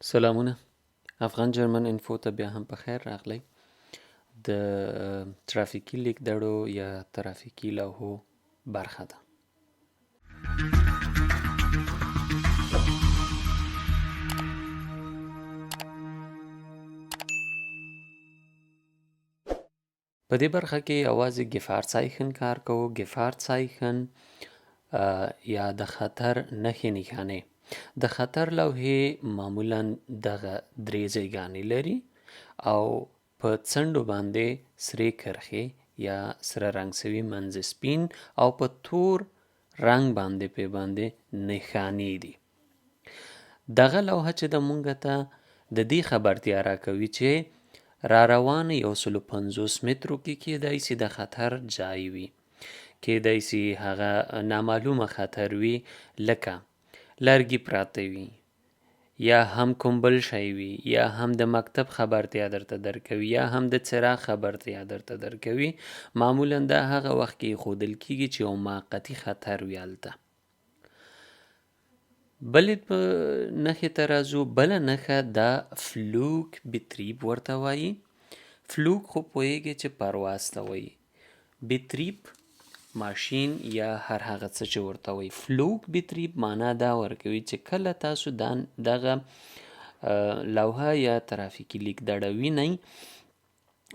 سلامونه. افغان جرمن انفو ته بیا هم په خیر راغلی. د ترافیکي لیکدړو یا ترافیکي لوحو برخه ده. په دې برخه کې یوازې ګفارتزایښن کار کوو. ګفارتزایښن یا د خطر نښې نښانې. د خطر لوحې معمولا دغه درې ځایګانې لري او په څنډو باندې سرې کرښې یا سره رنګ سوي منځ سپین او په تور رنګ باندې په باندې نښانې دي. دغه لوحه چې د مونږ ته د دې خبرتیا راکوي چې را روان 150 مترو کې کیدای شي د خطر ځای وي، کیدای شي هغه نامعلومه خطر وي، لکه لرګي پراته وي یا هم کوم بل شی وي یا هم د مکتب خبرتیا درته درکوي یا هم د څراغ خبرتیا درته درکوي. معمولا دا هغه وخت کې ښودل کیږي چې یو موقتي خطر وي هلته. بلې نښې ته راځو. بله نښه دا فلوک بطریب ورته وایي. فلوک خو پوهیږئ چې پرواز ته وایي. بطریب ماشین یا هر هغه څه چې ورته وایي. فلوک بطریب معنا دا ورکوي چې کله تاسو دغه لوحه یا ترافیکي لیکدړه وینئ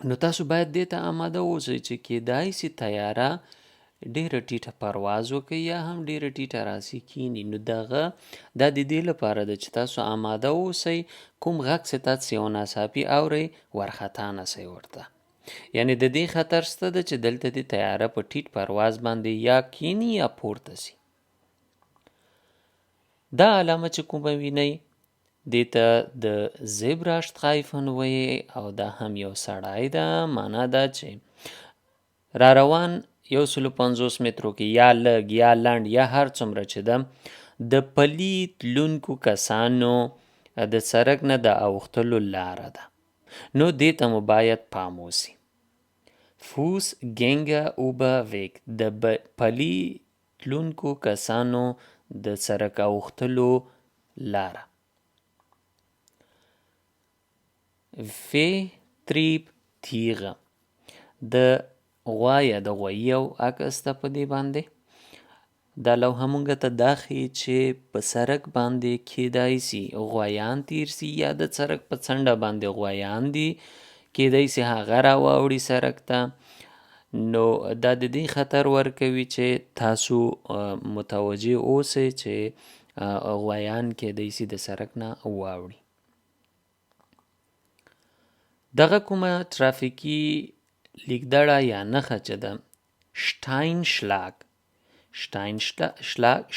نو تاسو باید دې ته آماده اوسئ چې کیدای شي تیاره ډیره ټیټه پرواز وکړي یا هم ډیره ټیټه راسي کینی. نو دا د دې لپاره ده چې تاسو آماده اوسئ، کوم غږ چې تاسو یو ناڅاپي اورئ ورخطا نسئ ورته. یعنی د دې خطر شته ده چې دلته د تیاره په ټیټ پرواز باندې یا کینی یا پورته سي. دا علامه چې کومه وینئ دې ته د زیبرا شترایفن وایي او دا هم یو سړی ده. معنا دا چې را روان 150 مترو کې یا لږ یا لنډ یا هر څومره چې ده د پلي تلونکو کسانو د سړک نه د اوښتلو لاره ده، نو دې ته مو باید پام وسي. فوس ګینګه اوبه ویک د پلي تلونکو کسانو د سړک اوښتلو لاره. فی تریب تیغه د غوا یا د غوایي او عکس ته په دې باندې دا لوحه مونږ ته دا ښیي چې په سړک باندې کیدای شي غوایان تیر سي یا د سړک په څنډه باندې غوایان دي، کیدای شي هغه راواوړي سړک ته. نو دا د دې خطر ورکوي چې تاسو متوجه اوسئ چې غوایان کیدای شي د سړک نه واوړي. دغه کومه ترافیکي لیکدړه یا نښه چې ده شټاین شلاګ.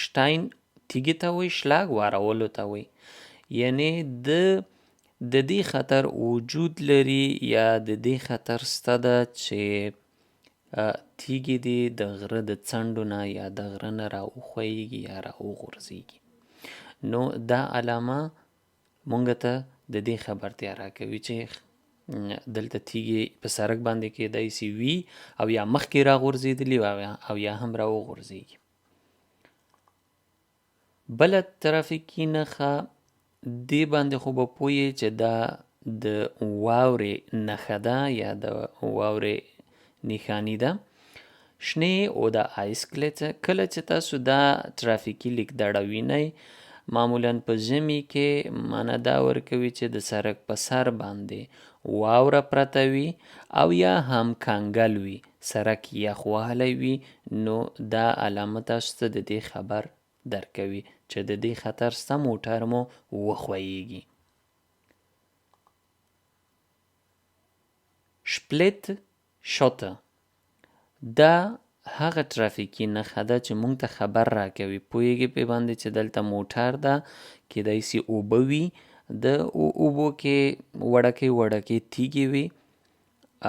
شټاین تیږې ته وایي، شلاګ وارولو ته وایي. یعنی د دې خطر وجود لري یا د دې خطر شته ده چې تیږې دې د غره د څنډو نه یا د غره نه راوښویږي یا راوغورځېږي. نو دا علامه مونږ ته د دې خبرتیا راکوي چې دلته تیږې په سړک باندې کیدای شي وي او یا مخکې راغورځېدلي او یا هم راوغورځېږي. بله ترافیکي نښه دې باندې خو به پوهیې چې دا د واورې نښه ده یا د واورې نښاني ده. شنې او د آیس کله چې تاسو دا ترافیکي لیکدړه وینئ معمولا په ژمي کې معنا دا ورکوي چې د سړک په سر باندې واوره پرته وي او یا هم کنګل وي، سړک یخ وهلی وي، نو دا علامه تاسو ته د دې خبر درکوي چې د دې خطر شته، موټر مو وښویېږي. شپلت شوته دا هغه ترافیکي نښه ده چې مونږ ته خبر راکوي، پوهیږئ په باندې چې دلته موټر ده، کیدای شي اوبه وي، د اوبو کې وړکې تیږې وي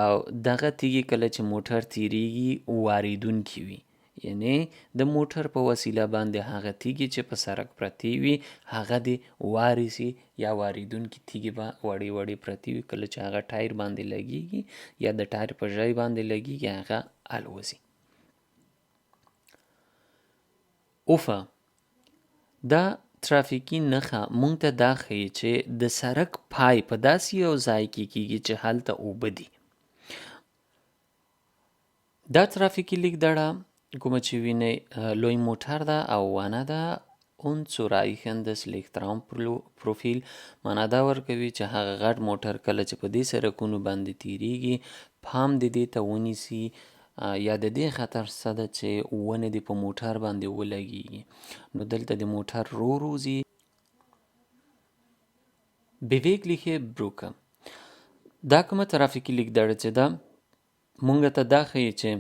او دغه تیږې کله چې موټر تیریږي واریدونکي وي. یعنی د موټر په وسیله باندې هغه تیږې چې په سړک پرتې وي هغه دې وارسي یا واریدونکي تیږې به وړې پرتې وي، کله چې هغه ټایر باندې لګیږي یا د ټایر په ژای باندې لګیږي هغه الوزي. اوفه دا ترافیکي نښه موږ ته دا ښیي چې د سړک پای په داسې یو ځای کې کیږي چې هلته اوبه دي. دا ترافیکي لیکدړه کومه چې وینئ لوی موټر ده او ونه ده und zu reichen des Lichtraumprofil معنا دا ورکوي چې هغه غټ موټر کله چې په دې سړکونو باندې تیریږي پام د دې ته ونیسي یا د دې خطر څه ده چې ونې دې په موټر باندې ولګیږي. نو دلته د موټر روزي bewegliche Brücke. دا کومه ترافیکي لیکدړه چې ده مونږ ته دا ښیي چې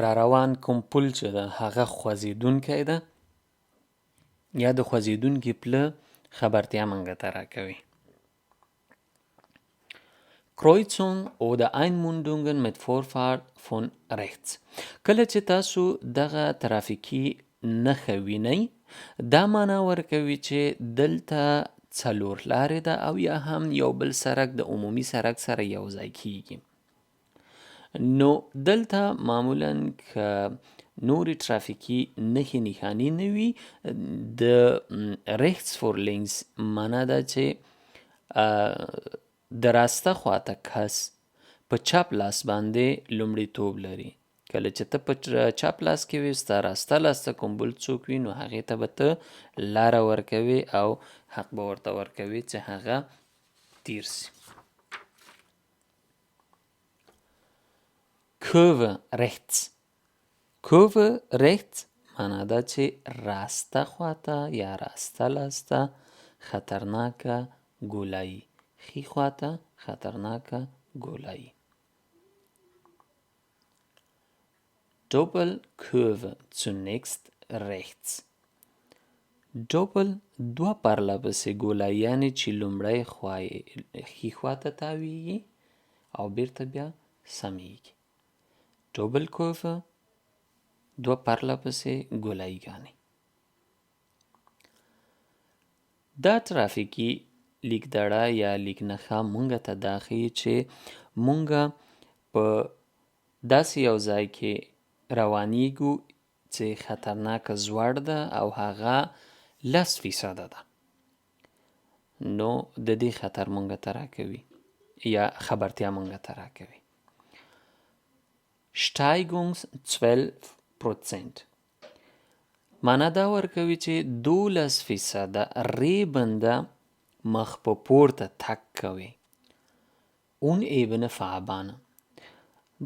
را روان کوم پل چې ده هغه خوځېدونکی ده یا د خوځېدونکي پله خبرتیا مونږ ته راکوي. Kreuzung oder Einmündungen mit Vorfahrt von rechts. کله چې تاسو دغه ترافیکي نښه وینئ دا معنا ورکوي چې دلته څلور لارې ده او یا هم یو بل سړک د عمومي سړک سره یو ځای کیږي. نو دلته معمولا که نورې ترافیکي نښې نښانې نه وي د rechts for links معنا ده چې د راسته خواته کس په چپ لاس باندې لومړیتوب لري. کله چې ته په چپ لاس کې وي ستا راسته لاس ته کوم بل څوک وي نو هغې ته به ته لاره ورکوې او حق به ورته ورکوې چې هغه تیر سي. Kurve rechts. Kurve rechts معنا ده چې راسته خواته یا راسته لاسته خطرناکه ګولایي. ښي خواته خطرناکه ګولایي. Doppelkurve zunächst rechts. Doppel دوه پرله پسې ګولاییانې چې لومړی خوا یې ښي خواته تاویږي او بیرته بیا سمیږي. Doppelkurve دوه پرله پسې ګولاییګانې. دا ترافیکي لیکدړه یا لیکنښه مونږ ته دا ښیي چې مونږ په داسې یو ځای کې روانیږو چې خطرناکه زوړ ده او هغه 10% ده. نو د دې خطر مونږ ته راکوي یا خبرتیا مونږ ته راکوي. Steigungs 12%. معنا دا ورکوي چې 12% ریبنده مخ په پورته تګ کوي. Unebene Fahrbahn.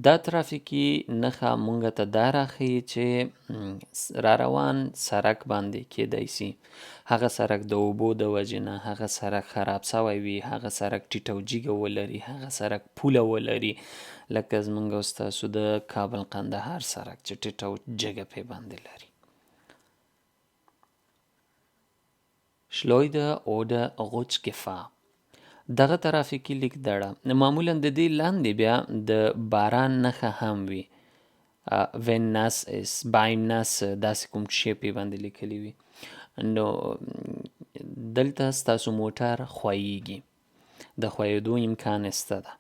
دا ترافیکي نښه مونږ ته دا راښیي چې را روان سړک باندې کیدای سي هغه سړک د اوبو د وجې نه هغه سړک خراب سوی وي، هغه سړک ټیټه او جیګه ولري، هغه سړک پوله ولري لکه زمونږ او ستاسو د کابل قندهار سړک چې ټیټه او جګه پې باندې لري. Schleuder oder Rutschgefahr. دغه ترافیکي لیکدړه معمولا د دې لاندې بیا د باران نښه هم وي. wenn nass ist, beim nass داسې کوم شی پې باندې لیکلی وي. نو دلته ستاسو موټر ښویېږي، د ښویېدو امکان شته ده،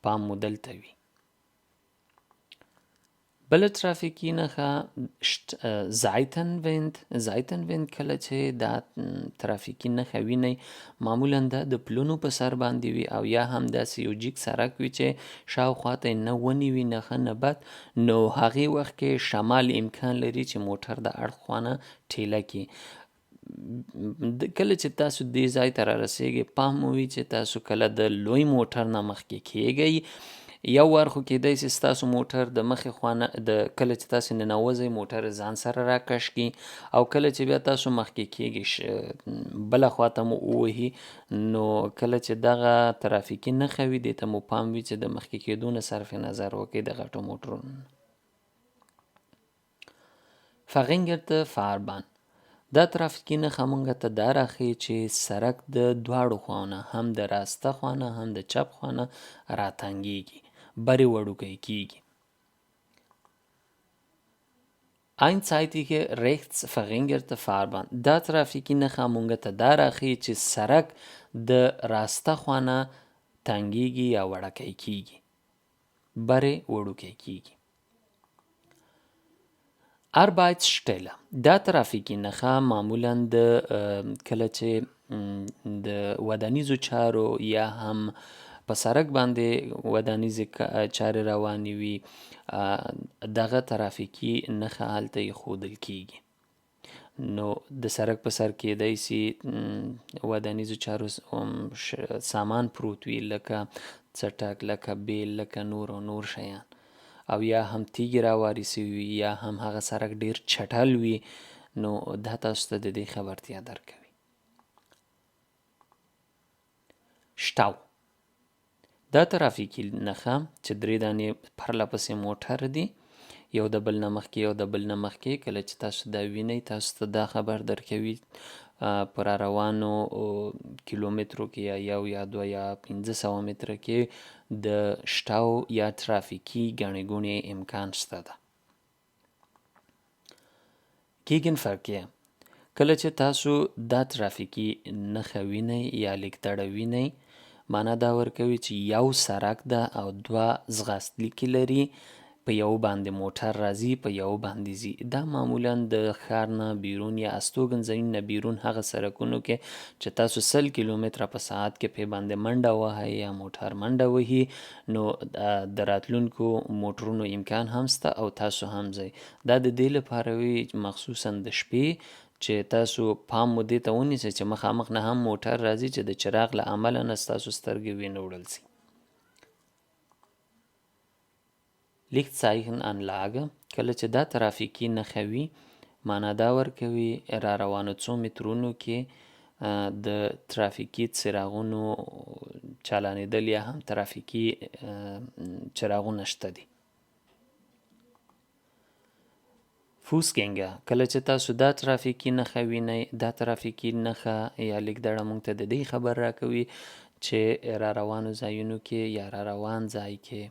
پام مو دلته وي. بله ترافیکي نښه Seitenwind کله چې دا ترافیکي نښه وینئ معمولا دا د پلونو په سر باندې وي او یا هم داسې یو جګ سړک وي چې شاوخوا ته نه ونې وي نه ښه نه بد. نو هغې وخت کې شمال امکان لري چې موټر د اړخ خوا نه ټیله کړي. کله چې تاسو دې ځای ته رارسیږئ پام مو وي چې تاسو کله د لوی موټر نه مخکې کیږئ یو وار خو کیدای سي ستاسو موټر د مخې خوا نه کله چې تاسو ننوځئ موټر ځان سره راکش کړي او کله چې بیا تاسو مخکې کیږئ بله خوا ته مو ووهي. نو کله چې دغه ترافیکي نښه وي دې ته مو پام وي چې د مخکې کیدو نه صرف نظر وکړئ د غټو موټرونو. Verringerte Fahrbahn. دا ترافیکي نښه مونږ ته دا راښیي چې سړک د دواړو خواونه هم د راسته خوا نه هم د چپ خوا نه راتنګېږي، برې وړوکی کیږي. Einseitige rechts verringerte Fahrbahn. دا ترافیکي نښه مونږ ته دا راښیي چې سړک د راسته خوا نه تنګېږي یا وړوکی کیږي، برې وړوکی کیږي. Arbeitsstelle دا ترافیکي نښه معمولا د کله چې د ودانیزو چارو یا هم په سړک باندې ودانیزې چارې روانې وي دغه ترافیکي نښه هلته ایښودل کیږي. نو د سړک په سر کیدای سي ودانیزو چارو سامان پروت وي لکه څټک، لکه بیل، لکه نور شیان، او یا هم تیږې راوارې سوي وي یا هم هغه سړک ډیر چټل وي، نو دا تاسو ته د دې خبرتیا درکوي. شتاو دا ترافیکي نښه چې 3 دانې پرله پسې موټر دي، یو د بل نه مخکې کله چې تاسو دا وینئ تاسو ته دا خبر درکوي په را روانو کیلومترو کې یا 1 یا 2 یا 1500 متره کې د شتاو یا ترافیکي ګڼې ګوڼې امکان شته ده. Gegenverkehr کله چې تاسو دا ترافیکي نښه وینئ یا لیکدړه وینئ، معنا دا ورکوي چې یو سړک ده او 2 ځغاستلیکې لري، په یو باندې موټر راځي، په یو باندې ځي. دا معمولا د ښار نه بیرون یا استوګنځایونو نه بیرون هغه سړکونو کې چې تاسو 100 کیلومتره په ساعت کې پې باندې منډه وهئ یا موټر منډه وهي، نو د راتلونکو موټرونو امکان هم شته او تاسو هم ځئ. دا د دې لپاره وي مخصوصا د شپې چې تاسو پام مو دې ته ونیسئ چې مخامخ نه هم موټر راځي چې د چراغ له امله نه ستاسو سترګې وینه وړل شي. Lichtzeichenanlage کله چې دا ترافیکي نښه وي، معنا دا ورکوي را روانو 2 مترونو کې د ترافیکي څراغونو چالانېدل یا هم ترافیکي چراغونه شته دي. Fußgänger کله چې تاسو دا ترافیکي نښه وینئ، دا ترافیکي نښه یا لیکدړه موږ ته د دې خبر راکوي چې را روانو ځایونو کې یا را روان ځای کې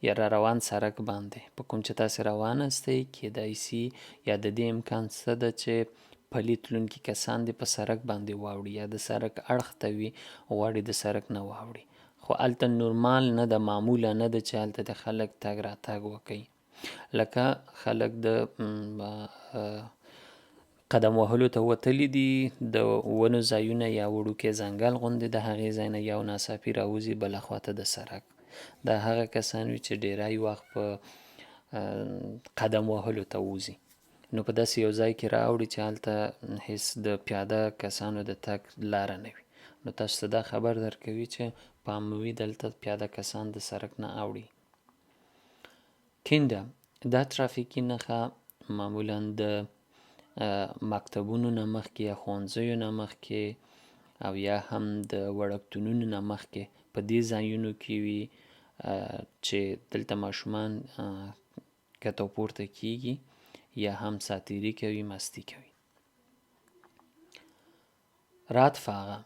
یا را روان سړک باندې په کوم چې تاسې روان استئ، کیدای سي یا د دې امکان شته ده چې پلي تلونکي کسان دې په سړک باندې واوړي یا د سړک اړخ ته وي غواړي د سړک نه واوړي، خو هلته نورمال نه ده، معموله نه ده چې هلته د خلک تګ راتګ وکړي. لکه خلک د قدم وهلو ته وتلي دي، د ونو ځایونه یا وړوکی ځنګل غوندې د هغې ځای نه یو ناڅاپي راوځي بله خواته د سړک، دا هغه کسان وي چې ډیری وخت په قدم وهلو ته وځي، نو په داسې یو ځای کې راوړي چې هلته هیڅ د پیاده کسانو د تګ لاره نه وي، نو تاسو ته دا خبر درکوي چې پام وي دلته پیاده کسان د سړک نه اوړي. Kinder دا ترافیکي نښه معمولا د مکتبونو نه مخکې یا ښوونځیو نه مخکې او یا هم د وړکتونونو نه مخکې په دې ځایونو کې وي چې دلته ماشومان کته او پورته کیږي یا هم ساتیري کوي، مستي کوي. Radfahrer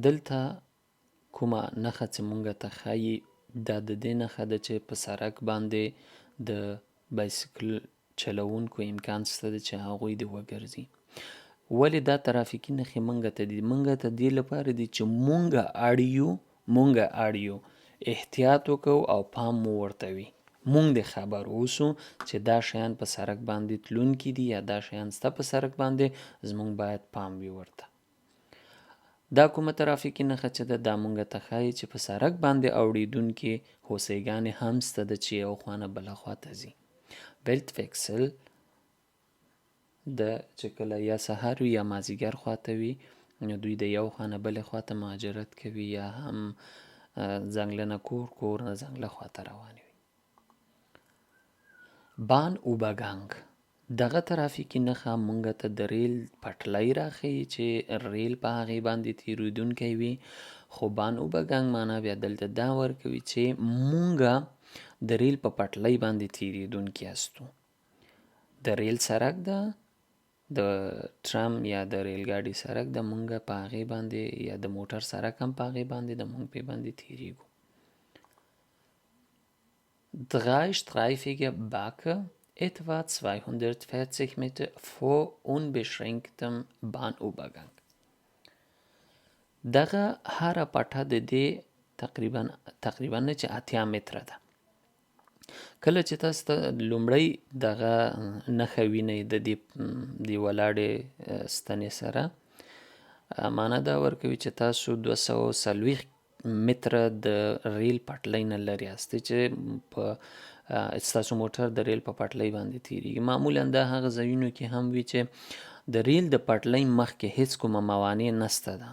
دلته کومه نښه چې موږ ته ښایي دا د دې نښه ده چې په سړک باندې د بایسکل چلوونکو امکان شته ده چې هغوی دې وګرځي. ولې دا ترافیکي نښې موږ ته دي؟ موږ ته دې لپاره دي چې موږ اړ یو احتیاط وکړو او پام مو ورته وي، موږ دې خبر اوسو چې دا شیان په سړک باندې تلونکي دي یا دا شیان شته په سړک باندې، زموږ باید پام وي ورته. دا کومه ترافیکي نښه چې ده دا موږ ته ښایي چې په سړک باندې اوړېدونکې هوسیګانې هم شته ده چې یو خوا نه بله خوا ته ځي. Weltwechsel چې کله یا سهار وي یا مازدیګر خواته وي، نو دوی د یو خوا نه بلې خوا ته مهاجرت کوي یا هم ځنګله نه کور نه ځنګله خواته روانې وي. Bahnübergang دغه ترافیکي نښه موږ ته د ریل پټلۍ راښیي چې ریل په هغې باندې تېرېدونکی وي، خو Bahnübergang معنا بیا دلته دا ورکوي چې موږ د ریل په پټلۍ باندې تېرېدونکي یاستو. د ریل سړک ده، د ټرام یا د ریل ګاډي سړک ده، موږ په هغې باندې یا د موټر سړک هم په هغې باندې ده، موږ پې باندې تېرېږو. Dreistreifige Backe etwa 240 Meter vor unbeschränktem Bahnübergang. دغه هره پټه د دې تقریبا نه چې 80 متره ده. کله چې تاسو ته لومړی دغه نښه وینئ د دې ولاړې ستنې سره، معنا دا ورکوي چې تاسو 240 متره د ریل پټلۍ نه لرې یاستئ چې په ستاسو موټر د ریل په پټلۍ باندې تیریږي. معمولا دا هغه ځایونو کې هم وي چې د ریل د پټلۍ مخکې هیڅ کومه موانع نسته ده،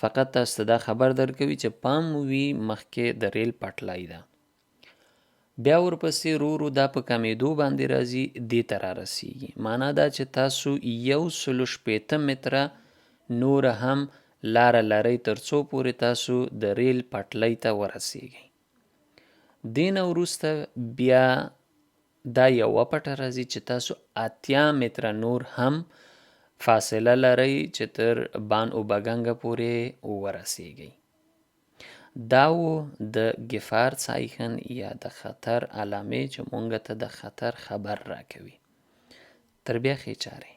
فقط تاسو ته دا خبر درکوي چې پام وي مخکې د ریل پټلۍ ده. بیا ورپسې ورو ورو دا په کمیدو باندې راځي، دې ته رارسیږي. معنا دا چې تاسو 160 متره نور هم لاره لرئ تر څو پورې تاسو د ریل پټلۍ ته ورسیږئ. دې نه وروسته بیا دا یوه پټه راځي چې تاسو 80 متره نور هم فاصله لرئ چې تر بان اوبهګنګه پورې ورسیږئ. دا و د ګیفارځایښن یا د خطر علامې چې مونږ ته د خطر خبر راکوي. تر بیا ښې چارې.